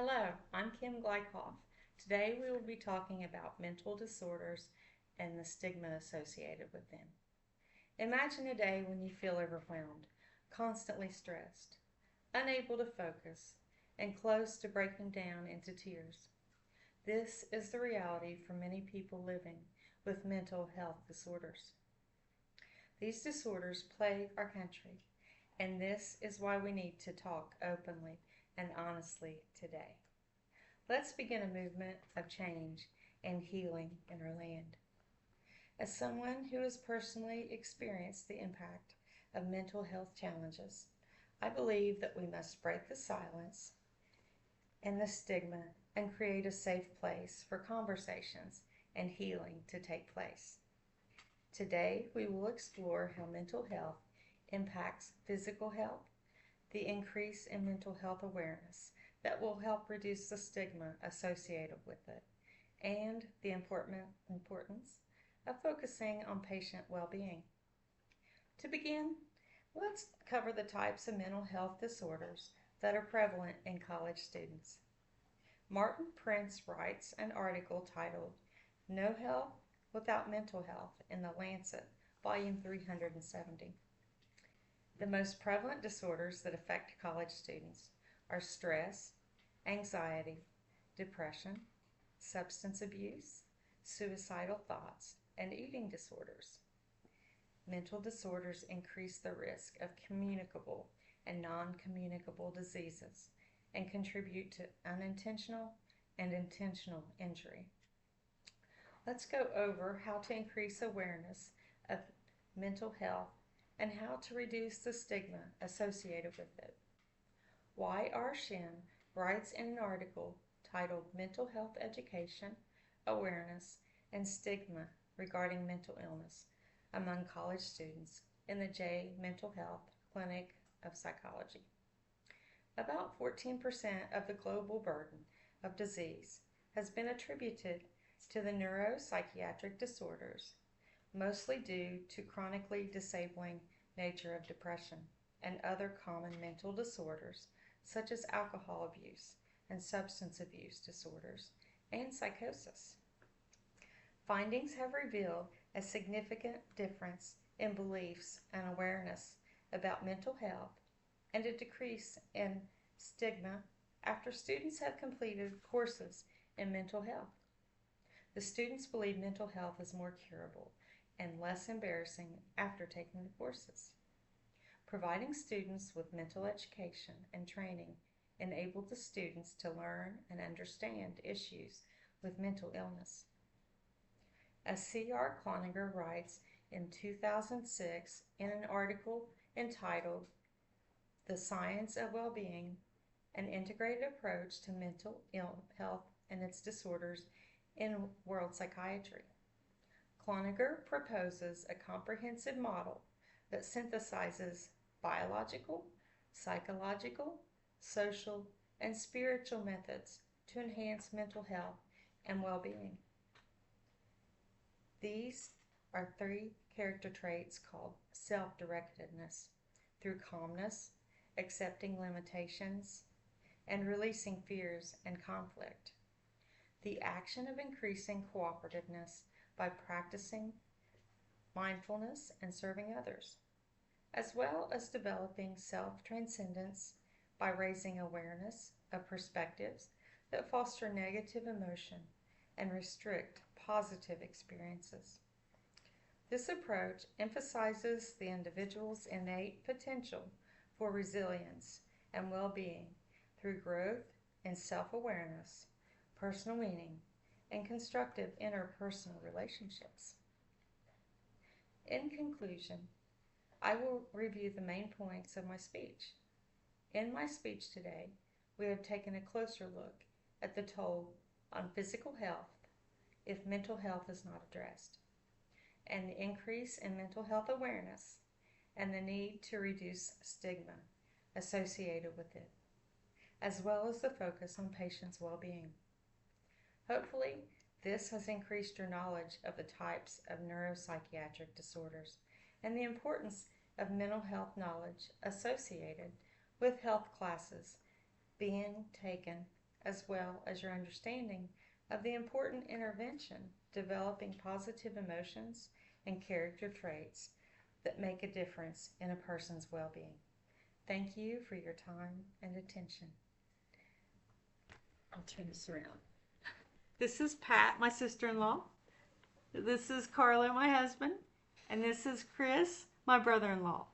Hello, I'm Kim Gleichauf. Today we will be talking about mental disorders and the stigma associated with them. Imagine a day when you feel overwhelmed, constantly stressed, unable to focus, and close to breaking down into tears. This is the reality for many people living with mental health disorders. These disorders plague our country, and this is why we need to talk openly and honestly today. Let's begin a movement of change and healing in our land. As someone who has personally experienced the impact of mental health challenges, I believe that we must break the silence and the stigma and create a safe place for conversations and healing to take place. Today, we will explore how mental health impacts physical health, the increase in mental health awareness that will help reduce the stigma associated with it, and the importance of focusing on patient well-being. To begin, let's cover the types of mental health disorders that are prevalent in college students. Martin Prince writes an article titled No Health Without Mental Health in the Lancet, volume 370. The most prevalent disorders that affect college students are stress, anxiety, depression, substance abuse, suicidal thoughts, and eating disorders. Mental disorders increase the risk of communicable and non-communicable diseases and contribute to unintentional and intentional injury. Let's go over how to increase awareness of mental health and how to reduce the stigma associated with it. Y.R. Shin writes in an article titled Mental Health Education, Awareness, and Stigma Regarding Mental Illness Among College Students in the J. Mental Health Clinic of Psychology. About 14% of the global burden of disease has been attributed to the neuropsychiatric disorders, mostly due to chronically disabling nature of depression and other common mental disorders such as alcohol abuse and substance abuse disorders and psychosis. Findings have revealed a significant difference in beliefs and awareness about mental health and a decrease in stigma after students have completed courses in mental health. The students believe mental health is more curable and less embarrassing after taking the courses. Providing students with mental education and training enabled the students to learn and understand issues with mental illness. As C.R. Cloninger writes in 2006 in an article entitled The Science of Well-Being, an Integrated Approach to Mental Health and Its Disorders in World Psychiatry. Cloninger proposes a comprehensive model that synthesizes biological, psychological, social, and spiritual methods to enhance mental health and well-being. These are 3 character traits called self-directedness, through calmness, accepting limitations, and releasing fears and conflict. The action of increasing cooperativeness by practicing mindfulness and serving others, as well as developing self-transcendence by raising awareness of perspectives that foster negative emotion and restrict positive experiences. This approach emphasizes the individual's innate potential for resilience and well-being through growth in self-awareness, personal meaning, and constructive interpersonal relationships. In conclusion, I will review the main points of my speech. In my speech today, we have taken a closer look at the toll on physical health if mental health is not addressed, and the increase in mental health awareness and the need to reduce stigma associated with it, as well as the focus on patients' well-being. Hopefully, this has increased your knowledge of the types of neuropsychiatric disorders and the importance of mental health knowledge associated with health classes being taken as well as your understanding of the important intervention developing positive emotions and character traits that make a difference in a person's well-being. Thank you for your time and attention. I'll turn this around. This is Pat, my sister-in-law. This is Carlo, my husband. And this is Chris, my brother-in-law.